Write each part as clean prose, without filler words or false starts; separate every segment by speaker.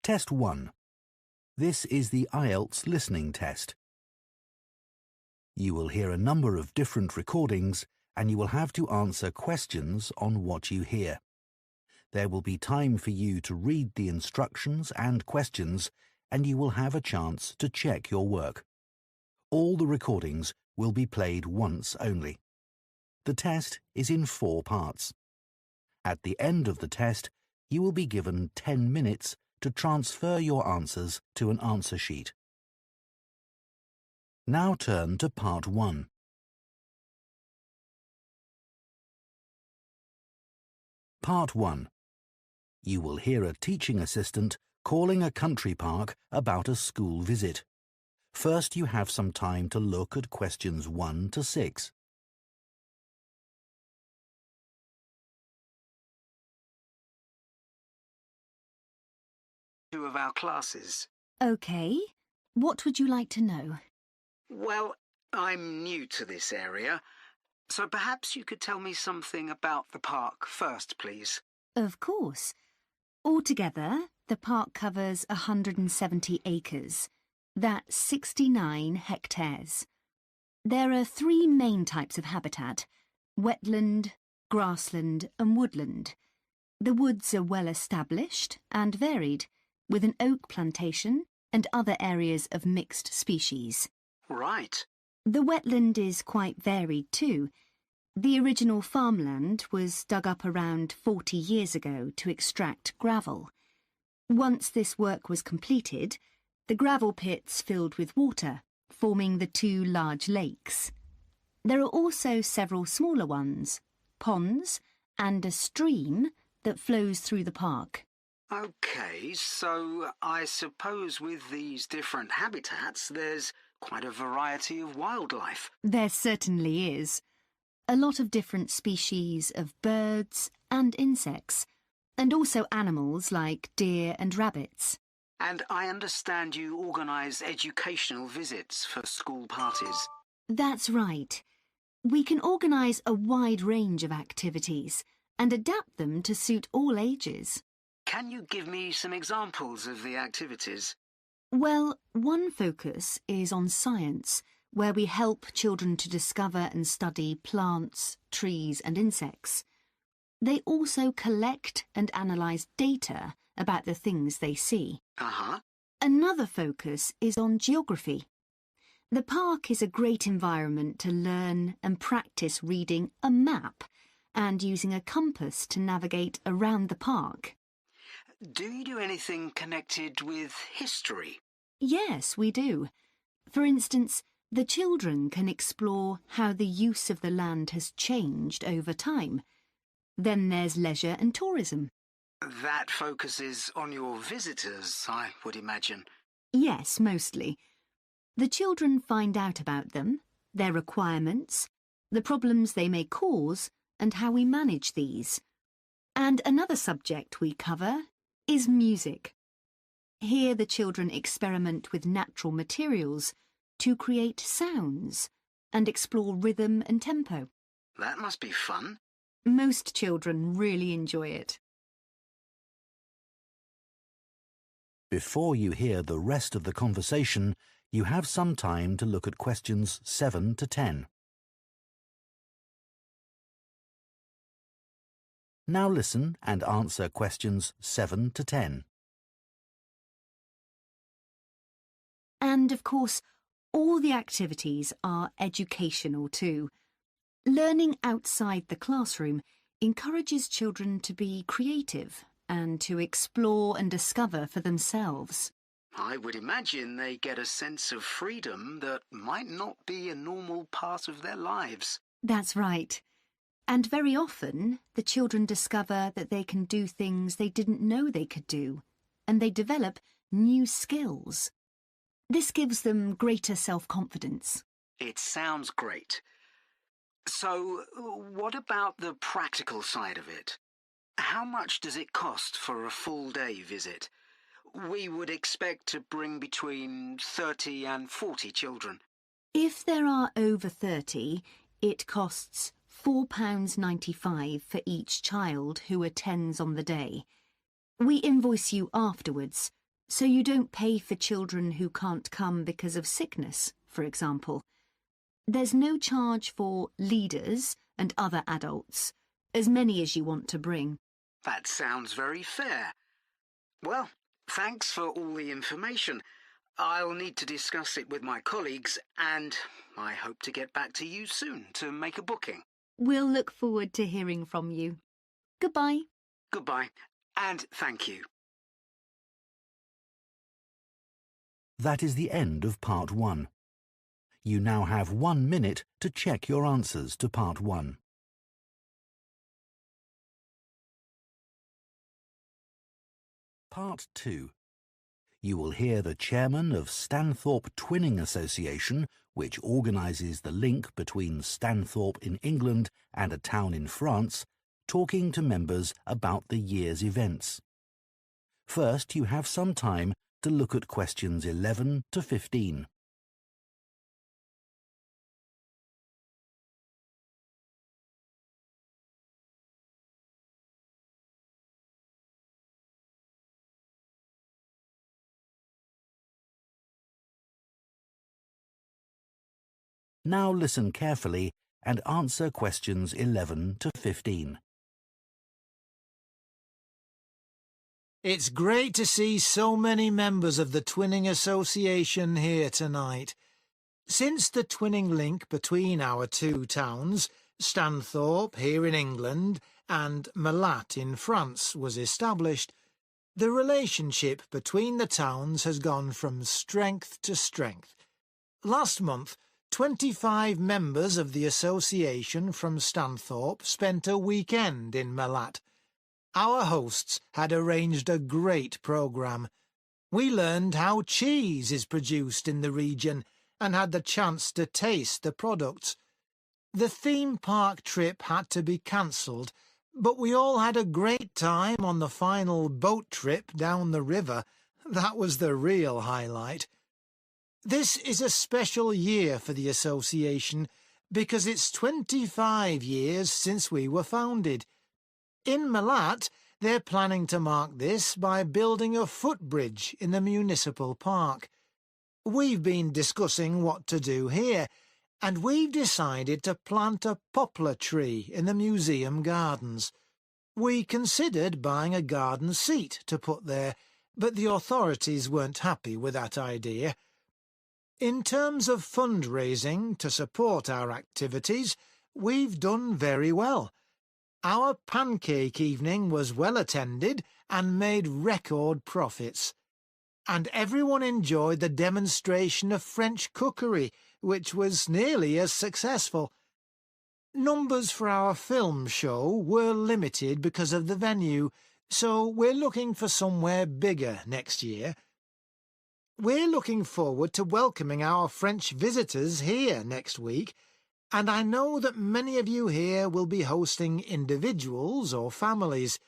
Speaker 1: Test 1. This is the IELTS listening test. You will hear a number of different recordings and you will have to answer questions on what you hear. There will be time for you to read the instructions and questions, and you will have a chance to check your work. All the recordings will be played once only. The test is in 4 parts. At the end of the test, you will be given 10 minutes to transfer your answers to an answer sheet. Now turn to Part 1. Part 1. You will hear a teaching assistant calling a country park about a school visit. First, you have some time to look at questions 1 to 6.
Speaker 2: Two of our classes.
Speaker 3: OK. What would you like to know?
Speaker 2: Well, I'm new to this area, so perhaps you could tell me something about the park first, please.
Speaker 3: Of course. Altogether, the park covers 170 acres. That's 69 hectares. There are 3 main types of habitat: wetland, grassland and woodland. The woods are well established and varied, with an oak plantation and other areas of mixed species.
Speaker 2: Right.
Speaker 3: The wetland is quite varied too. The original farmland was dug up around 40 years ago to extract gravel. Once this work was completed, the gravel pits filled with water, forming the 2 large lakes. There are also several smaller ones, ponds, and a stream that flows through the park.
Speaker 2: OK, so I suppose with these different habitats, there's quite a variety of wildlife.
Speaker 3: There certainly is. A lot of different species of birds and insects, and also animals like deer and rabbits.
Speaker 2: And I understand you organise educational visits for school parties.
Speaker 3: That's right. We can organise a wide range of activities and adapt them to suit all ages.
Speaker 2: Can you give me some examples of the activities?
Speaker 3: Well, one focus is on science, where we help children to discover and study plants, trees and insects. They also collect and analyse data about the things they see. Another focus is on geography. The park is a great environment to learn and practice reading a map and using a compass to navigate around the park.
Speaker 2: Do you do anything connected with history?
Speaker 3: Yes, we do. For instance, the children can explore how the use of the land has changed over time. Then there's leisure and tourism.
Speaker 2: That focuses on your visitors, I would imagine.
Speaker 3: Yes, mostly. The children find out about them, their requirements, the problems they may cause, and how we manage these. And another subject we cover is music. Here the children experiment with natural materials to create sounds and explore rhythm and tempo.
Speaker 2: That must be fun.
Speaker 3: Most children really enjoy it.
Speaker 1: Before you hear the rest of the conversation, you have some time to look at questions 7 to 10. Now listen and answer questions 7 to 10.
Speaker 3: And, of course, all the activities are educational too. Learning outside the classroom encourages children to be creative and to explore and discover for themselves.
Speaker 2: I would imagine they get a sense of freedom that might not be a normal part of their lives.
Speaker 3: That's right. And very often, the children discover that they can do things they didn't know they could do, and they develop new skills. This gives them greater self-confidence.
Speaker 2: It sounds great. So, what about the practical side of it? How much does it cost for a full-day visit? We would expect to bring between 30 and 40 children.
Speaker 3: If there are over 30, it costs £4.95 for each child who attends on the day. We invoice you afterwards, So you don't pay for children who can't come because of sickness, for example. There's no charge for leaders and other adults, as many as you want to bring.
Speaker 2: That sounds very fair. Well, thanks for all the information. I'll need to discuss it with my colleagues, and I hope to get back to you soon to make a booking.
Speaker 3: We'll look forward to hearing from you. Goodbye.
Speaker 2: Goodbye, and thank you.
Speaker 1: That is the end of Part 1. You now have 1 minute to check your answers to Part 1. Part 2. You will hear the chairman of Stanthorpe Twinning Association, which organises the link between Stanthorpe in England and a town in France, talking to members about the year's events. First, you have some time to look at questions 11 to 15. Now listen carefully and answer questions 11 to 15.
Speaker 4: It's great to see so many members of the Twinning Association here tonight. Since the twinning link between our two towns, Stanthorpe here in England and Malat in France, was established, the relationship between the towns has gone from strength to strength. Last month, 25 members of the association from Stanthorpe spent a weekend in Malat. Our hosts had arranged a great programme. We learned how cheese is produced in the region and had the chance to taste the products. The theme park trip had to be cancelled, but we all had a great time on the final boat trip down the river. That was the real highlight. This is a special year for the association because it's 25 years since we were founded. In Malat, they're planning to mark this by building a footbridge in the municipal park. We've been discussing what to do here, and we've decided to plant a poplar tree in the museum gardens. We considered buying a garden seat to put there, but the authorities weren't happy with that idea. In terms of fundraising to support our activities, we've done very well. Our pancake evening was well attended and made record profits. And everyone enjoyed the demonstration of French cookery, which was nearly as successful. Numbers for our film show were limited because of the venue, so we're looking for somewhere bigger next year. We're looking forward to welcoming our French visitors here next week, and I know that many of you here will be hosting individuals or families.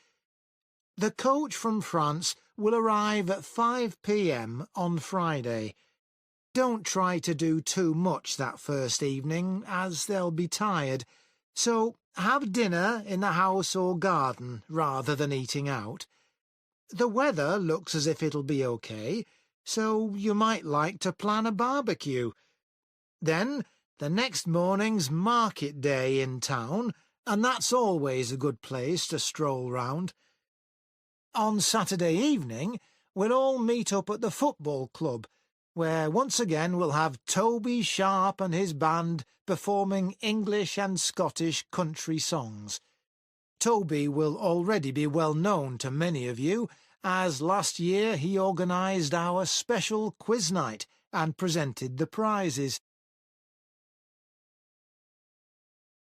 Speaker 4: The coach from France will arrive at 5 p.m. on Friday. Don't try to do too much that first evening, as they'll be tired, so have dinner in the house or garden rather than eating out. The weather looks as if it'll be okay, so you might like to plan a barbecue. Then the next morning's market day in town, and that's always a good place to stroll round. On Saturday evening, we'll all meet up at the football club, where once again we'll have Toby Sharp and his band performing English and Scottish country songs. Toby will already be well known to many of you, as last year he organised our special quiz night and presented the prizes.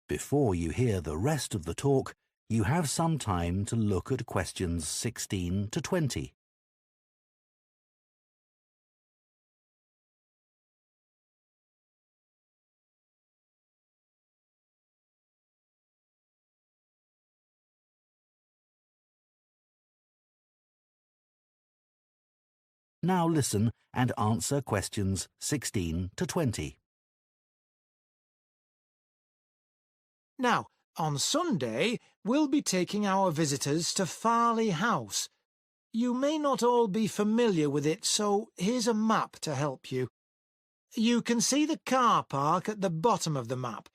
Speaker 1: Before you hear the rest of the talk, you have some time to look at questions 16 to 20. Now listen and answer questions 16 to 20.
Speaker 4: Now, on Sunday, we'll be taking our visitors to Farley House. You may not all be familiar with it, so here's a map to help you. You can see the car park at the bottom of the map.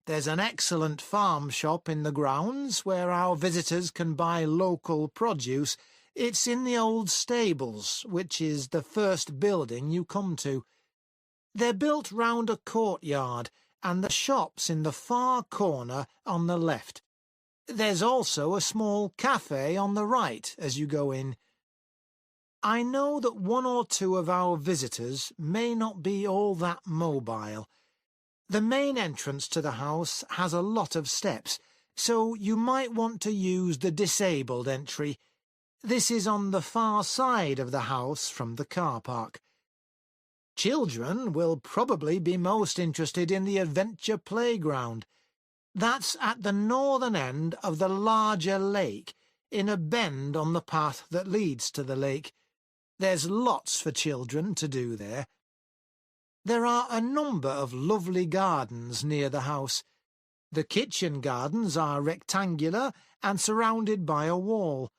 Speaker 4: There's an excellent farm shop in the grounds where our visitors can buy local produce. It's in the old stables, which is the first building you come to. They're built round a courtyard, and the shop's in the far corner on the left. There's also a small cafe on the right as you go in. I know that one or two of our visitors may not be all that mobile. The main entrance to the house has a lot of steps, so you might want to use the disabled entry. This is on the far side of the house from the car park. Children will probably be most interested in the adventure playground. That's at the northern end of the larger lake, in a bend on the path that leads to the lake. There's lots for children to do there. There are a number of lovely gardens near the house. The kitchen gardens are rectangular and surrounded by a wall.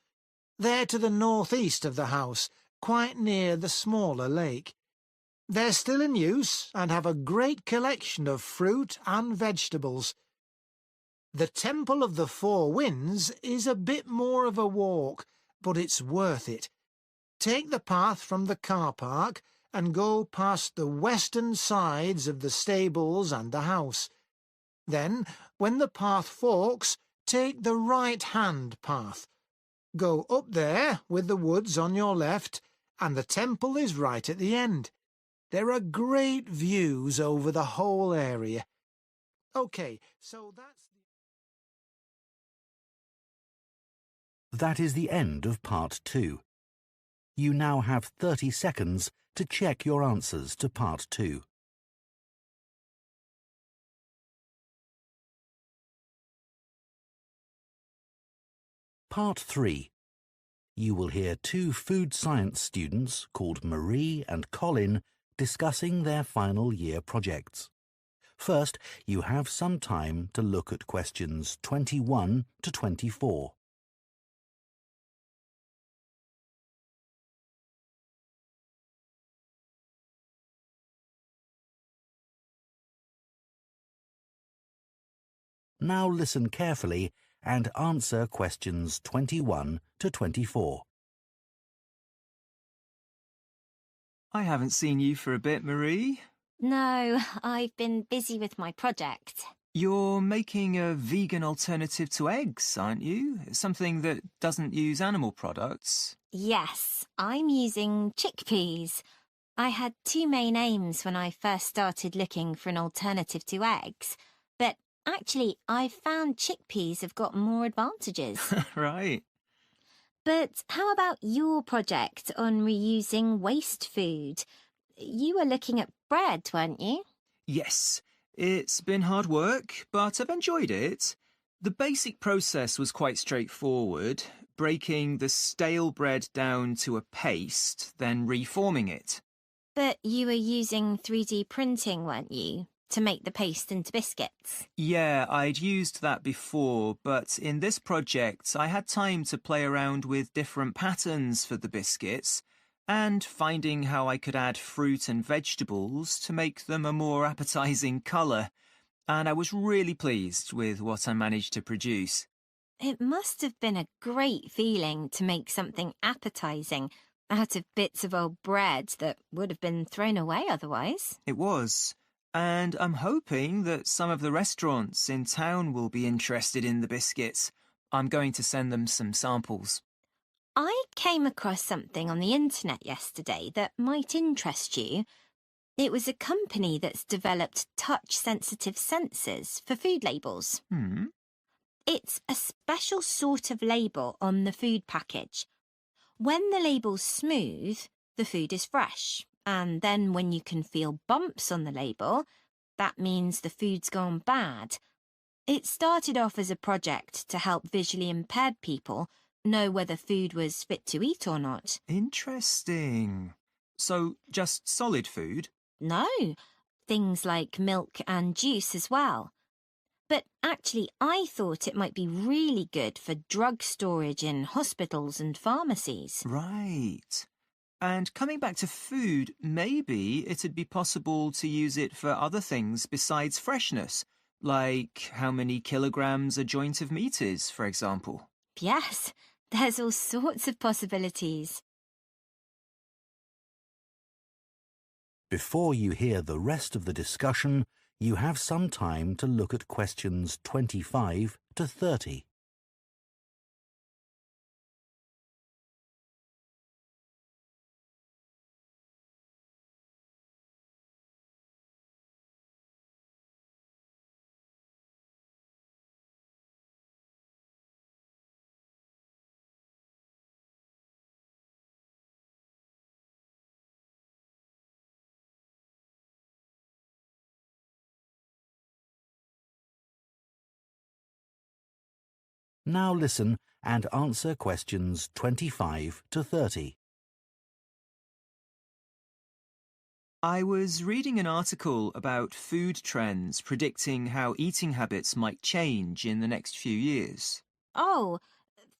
Speaker 4: They're to the northeast of the house, quite near the smaller lake. They're still in use and have a great collection of fruit and vegetables. The Temple of the Four Winds is a bit more of a walk, but it's worth it. Take the path from the car park and go past the western sides of the stables and the house. Then, when the path forks, take the right-hand path. Go up there with the woods on your left, and the temple is right at the end. There are great views over the whole area. OK, so
Speaker 1: That is the end of Part 2. You now have 30 seconds to check your answers to Part 2. Part 3. You will hear two food science students called Marie and Colin discussing their final year projects. First, you have some time to look at questions 21 to 24. Now listen carefully and answer questions 21 to 24.
Speaker 5: I haven't seen you for a bit, Marie.
Speaker 6: No, I've been busy with my project.
Speaker 5: You're making a vegan alternative to eggs, aren't you? Something that doesn't use animal products.
Speaker 6: Yes, I'm using chickpeas. I had two main aims when I first started looking for an alternative to eggs, but actually I found chickpeas have got more advantages.
Speaker 5: Right.
Speaker 6: But how about your project on reusing waste food? You were looking at bread, weren't you?
Speaker 5: Yes, it's been hard work, but I've enjoyed it. The basic process was quite straightforward, breaking the stale bread down to a paste, then reforming it.
Speaker 6: But you were using 3D printing, weren't you, to make the paste into biscuits?
Speaker 5: Yeah, I'd used that before, but in this project I had time to play around with different patterns for the biscuits and finding how I could add fruit and vegetables to make them a more appetising colour, and I was really pleased with what I managed to produce.
Speaker 6: It must have been a great feeling to make something appetising out of bits of old bread that would have been thrown away otherwise.
Speaker 5: It was. And I'm hoping that some of the restaurants in town will be interested in the biscuits. I'm going to send them some samples.
Speaker 6: I came across something on the internet yesterday that might interest you. It was a company that's developed touch-sensitive sensors for food labels. It's a special sort of label on the food package. When the label's smooth, the food is fresh. And then when you can feel bumps on the label, that means the food's gone bad. It started off as a project to help visually impaired people know whether food was fit to eat or not.
Speaker 5: Interesting. So, just solid food?
Speaker 6: No, things like milk and juice as well. But actually, I thought it might be really good for drug storage in hospitals and pharmacies.
Speaker 5: Right. And coming back to food, maybe it'd be possible to use it for other things besides freshness, like how many kilograms a joint of meat is, for example.
Speaker 6: Yes, there's all sorts of possibilities.
Speaker 1: Before you hear the rest of the discussion, you have some time to look at questions 25 to 30. Now listen and answer questions 25 to 30.
Speaker 5: I was reading an article about food trends predicting how eating habits might change in the next few years.
Speaker 6: Oh,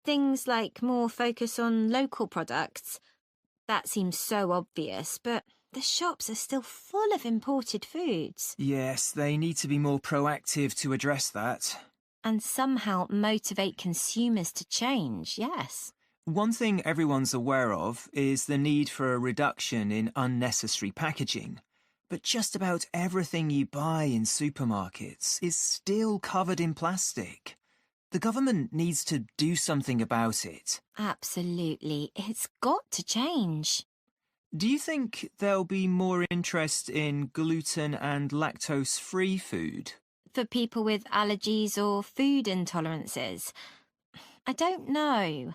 Speaker 6: things like more focus on local products. That seems so obvious, but the shops are still full of imported foods.
Speaker 5: Yes, they need to be more proactive to address that.
Speaker 6: And somehow motivate consumers to change, yes.
Speaker 5: One thing everyone's aware of is the need for a reduction in unnecessary packaging. But just about everything you buy in supermarkets is still covered in plastic. The government needs to do something about it.
Speaker 6: Absolutely. It's got to change.
Speaker 5: Do you think there'll be more interest in gluten and lactose-free food?
Speaker 6: For people with allergies or food intolerances? I don't know.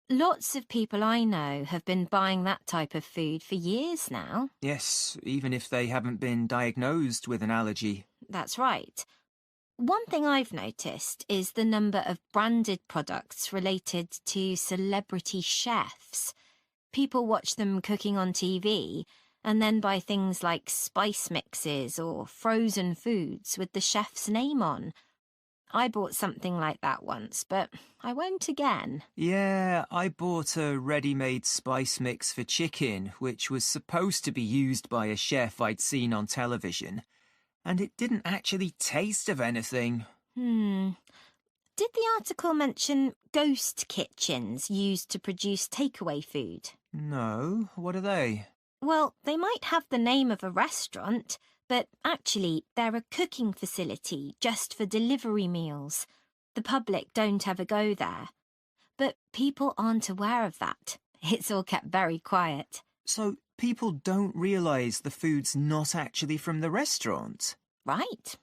Speaker 6: Lots of people I know have been buying that type of food for years now.
Speaker 5: Yes, even if they haven't been diagnosed with an allergy.
Speaker 6: That's right. One thing I've noticed is the number of branded products related to celebrity chefs. People watch them cooking on TV and then buy things like spice mixes or frozen foods with the chef's name on. I bought something like that once, but I won't again.
Speaker 5: Yeah, I bought a ready-made spice mix for chicken, which was supposed to be used by a chef I'd seen on television. And it didn't actually taste of anything.
Speaker 6: Did the article mention ghost kitchens used to produce takeaway food?
Speaker 5: No, what are they?
Speaker 6: Well, they might have the name of a restaurant, but actually they're a cooking facility just for delivery meals. The public don't ever go there. But people aren't aware of that. It's all kept very quiet.
Speaker 5: So people don't realise the food's not actually from the restaurant?
Speaker 6: Right.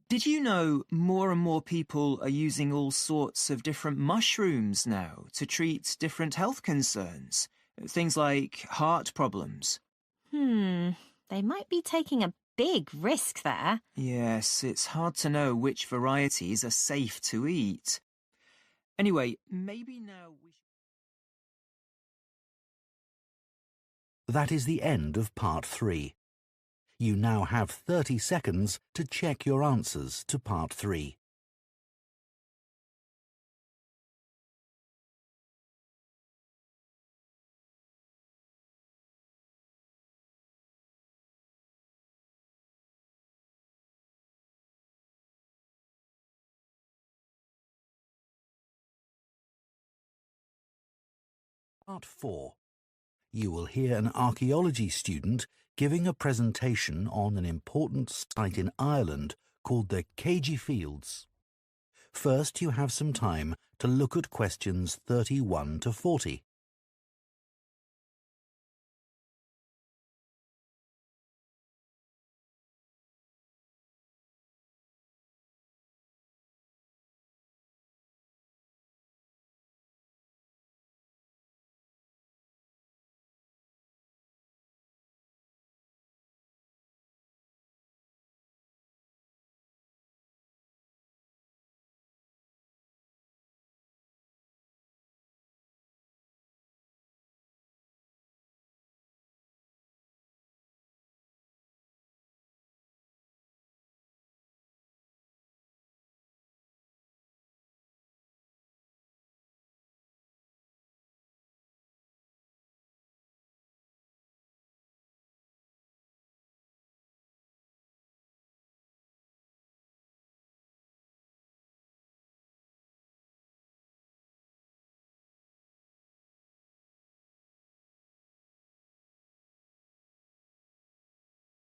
Speaker 5: Did you know more and more people are using all sorts of different mushrooms now to treat different health concerns? Things like heart problems.
Speaker 6: They might be taking a big risk there.
Speaker 5: Yes, it's hard to know which varieties are safe to eat. Anyway, maybe now we should...
Speaker 1: That is the end of part 3. You now have 30 seconds to check your answers to part 3. Part 4. You will hear an archaeology student giving a presentation on an important site in Ireland called the Cambridge Fields. First, you have some time to look at questions 31 to 40.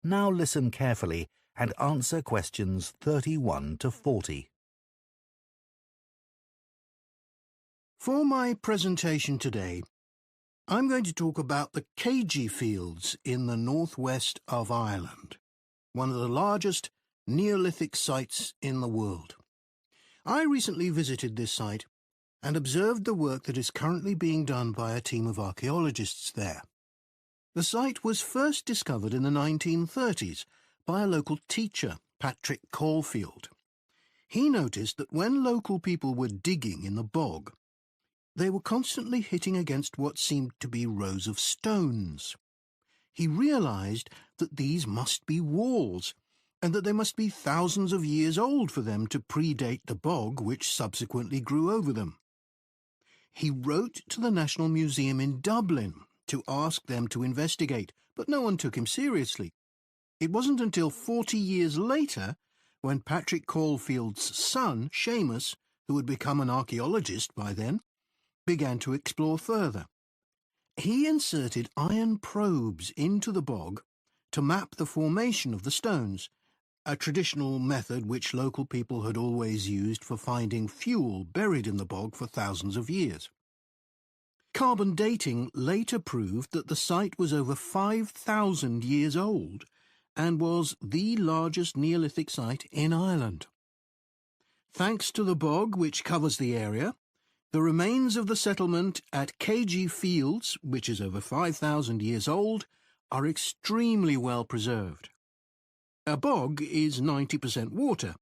Speaker 1: Now listen carefully and answer questions 31 to 40.
Speaker 7: For my presentation today, I'm going to talk about the Cambridge fields in the northwest of Ireland, one of the largest Neolithic sites in the world. I recently visited this site and observed the work that is currently being done by a team of archaeologists there. The site was first discovered in the 1930s by a local teacher, Patrick Caulfield. He noticed that when local people were digging in the bog, they were constantly hitting against what seemed to be rows of stones. He realized that these must be walls, and that they must be thousands of years old for them to predate the bog which subsequently grew over them. He wrote to the National Museum in Dublin to ask them to investigate, but no one took him seriously. It wasn't until 40 years later, when Patrick Caulfield's son, Seamus, who had become an archaeologist by then, began to explore further. He inserted iron probes into the bog to map the formation of the stones, a traditional method which local people had always used for finding fuel buried in the bog for thousands of years. Carbon dating later proved that the site was over 5,000 years old and was the largest Neolithic site in Ireland. Thanks to the bog which covers the area, the remains of the settlement at Cambridge Fields, which is over 5,000 years old, are extremely well preserved. A bog is 90% water,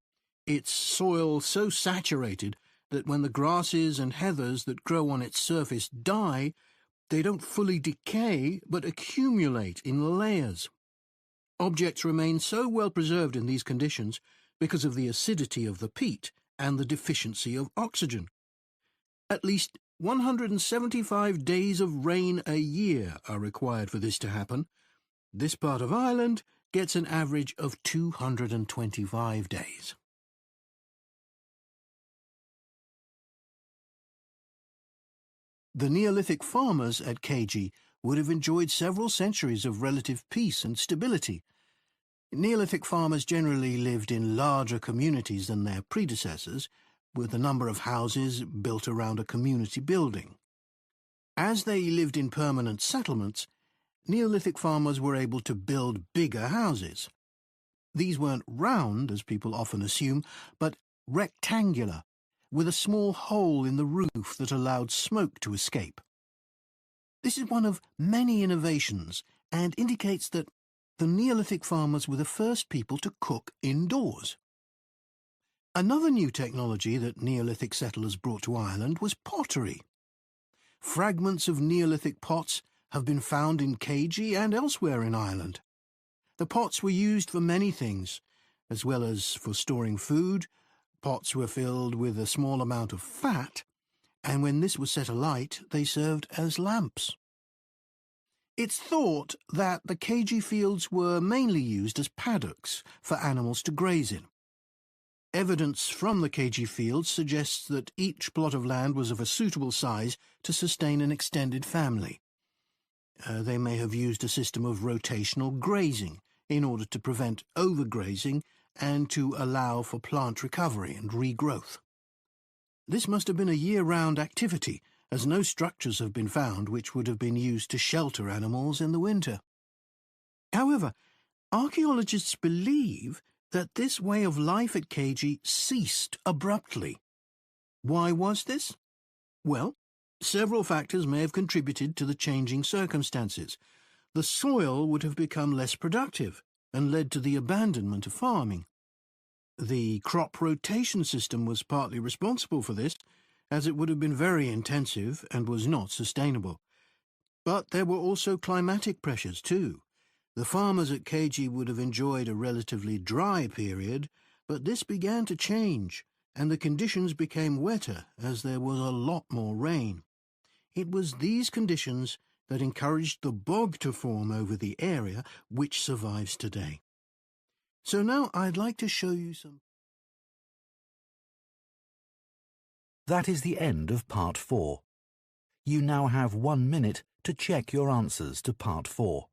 Speaker 7: its soil so saturated that when the grasses and heathers that grow on its surface die, they don't fully decay but accumulate in layers. Objects remain so well preserved in these conditions because of the acidity of the peat and the deficiency of oxygen. At least 175 days of rain a year are required for this to happen. This part of Ireland gets an average of 225 days. The Neolithic farmers at Cambridge would have enjoyed several centuries of relative peace and stability. Neolithic farmers generally lived in larger communities than their predecessors, with a number of houses built around a community building. As they lived in permanent settlements, Neolithic farmers were able to build bigger houses. These weren't round, as people often assume, but rectangular, with a small hole in the roof that allowed smoke to escape. This is one of many innovations and indicates that the Neolithic farmers were the first people to cook indoors. Another new technology that Neolithic settlers brought to Ireland was pottery. Fragments of Neolithic pots have been found in Cambridge and elsewhere in Ireland. The pots were used for many things, as well as for storing food. Pots were filled with a small amount of fat, and when this was set alight, they served as lamps. It's thought that the Cambridge fields were mainly used as paddocks for animals to graze in. Evidence from the Cambridge fields suggests that each plot of land was of a suitable size to sustain an extended family. They may have used a system of rotational grazing in order to prevent overgrazing and to allow for plant recovery and regrowth. This must have been a year-round activity, as no structures have been found which would have been used to shelter animals in the winter. However, archaeologists believe that this way of life at Cambridge ceased abruptly. Why was this? Well, several factors may have contributed to the changing circumstances. The soil would have become less productive and led to the abandonment of farming. The crop rotation system was partly responsible for this, as it would have been very intensive and was not sustainable. But there were also climatic pressures too. The farmers at Cambridge would have enjoyed a relatively dry period, but this began to change, and the conditions became wetter as there was a lot more rain. It was these conditions that encouraged the bog to form over the area, which survives today. So now I'd like to show you some...
Speaker 1: That is the end of Part 4. You now have 1 minute to check your answers to Part 4.